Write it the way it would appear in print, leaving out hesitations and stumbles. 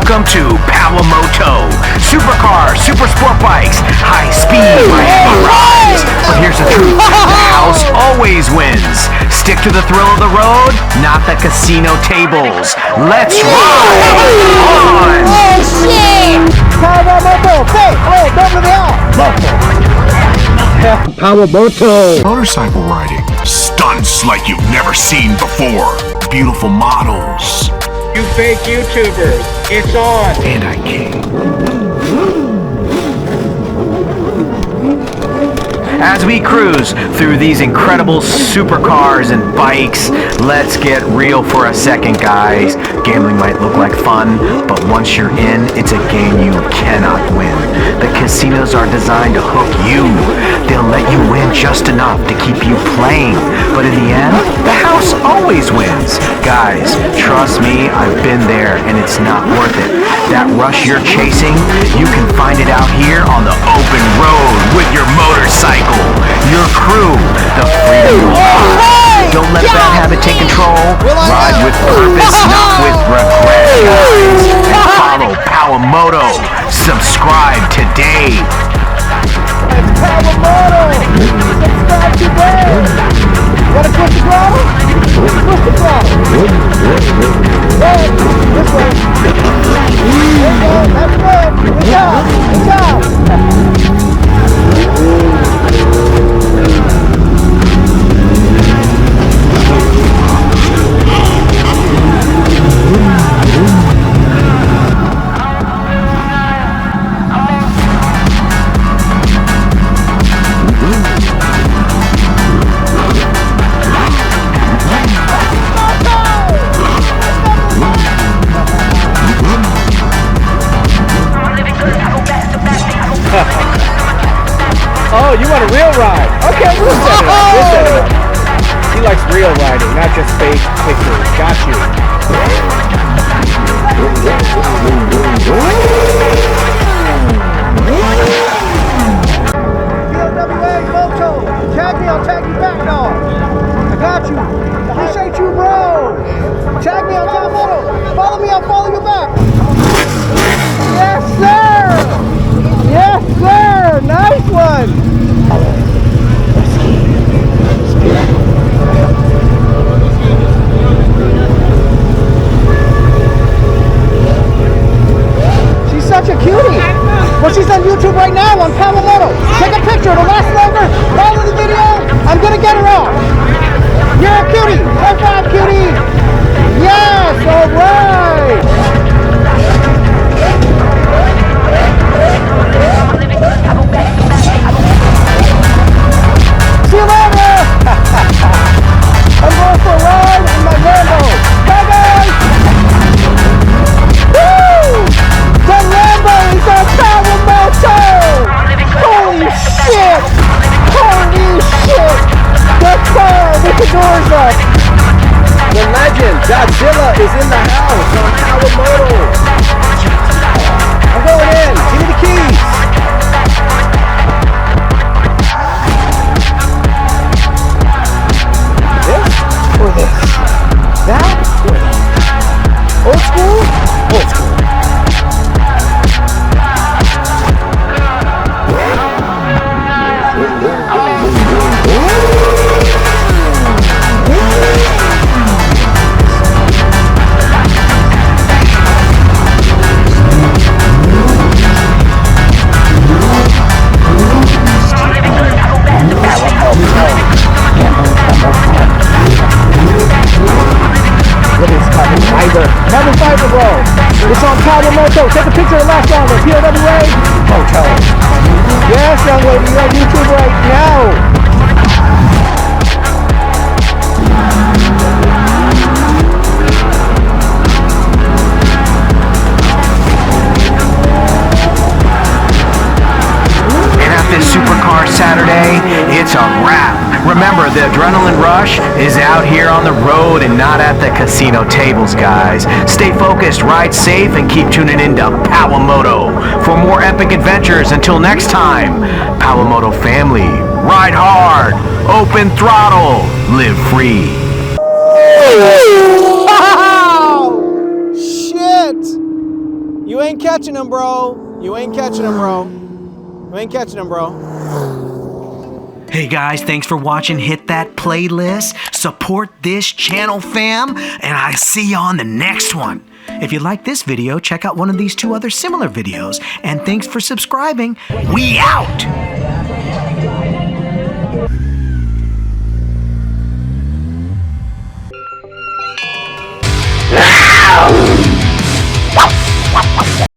Welcome to POWAMOTO. Supercars, super sport bikes, high speed Miami rides. But here's the truth, the house always wins. Stick to the thrill of the road, not the casino tables. Let's ride on! Oh shit! POWAMOTO, POWAMOTO. Motorcycle riding. Stunts like you've never seen before. Beautiful models. You fake YouTubers, it's on. And I came. As we cruise through these incredible supercars and bikes, let's get real for a second, guys. Gambling might look like fun, but once you're in, it's a game you cannot win. The casinos are designed to hook you. They'll let you win just enough to keep you playing, but in the end, the house always wins. Guys, trust me, I've been there, and it's not worth it. That rush you're chasing, you can find it out here on the open road with your motorcycle. Your crew, the freedom you want. Don't let a bad habit take control. Ride with purpose, not with regret, guys. And follow POWAMOTO. Subscribe today. It's POWAMOTO! Subscribe today! Wanna push the throttle? Push the throttle! Hey, this way! There you go, that's good! Good job! Good job! Oh, you want a real ride? Okay, we'll set it up. We'll set it up. He likes real riding, not just fake pictures. Got you. POWAMOTO! Tag me, I'll tag you back, dog. I got you. Appreciate you, bro. Tag me on POWAMOTO. Follow me, I'll follow you back. Yes, sir. Yes, sir. Nice one. She's such a cutie. Well, she's on YouTube right now on POWAMOTO. Take a picture, it'll last longer. Follow the video. I'm gonna get her off. You're a cutie. High five, cutie. Yes, all right. See you later. I'm going for a ride in my Lambo. Bye, guys. Woo! The Lambo is on POWAMOTO! Holy shit! Holy shit! The car with the doors up! The legend, Godzilla, is in the house on POWAMOTO! I'm going in! Give me the keys! This or this? That or that? Old school? Old school. Carbon fiber, bro. It's on POWAMOTO. Take a picture of the last longer. POWAMOTO. Yes, young lady, you're on YouTube right now. And at this Supercar Saturday, it's a wrap. Remember, the adrenaline rush is out here on the road and not at the casino tables, guys. Stay focused, ride safe, and keep tuning in to POWAMOTO for more epic adventures. Until next time, POWAMOTO family, ride hard, open throttle, live free. Wow! Shit! ain't catching them, bro. You ain't catching them, bro. You ain't catching them, bro. Hey guys, thanks for watching. Hit that playlist, support this channel, fam, and I'll see you on the next one. If you like this video, check out one of these 2 other similar videos. And thanks for subscribing. We out!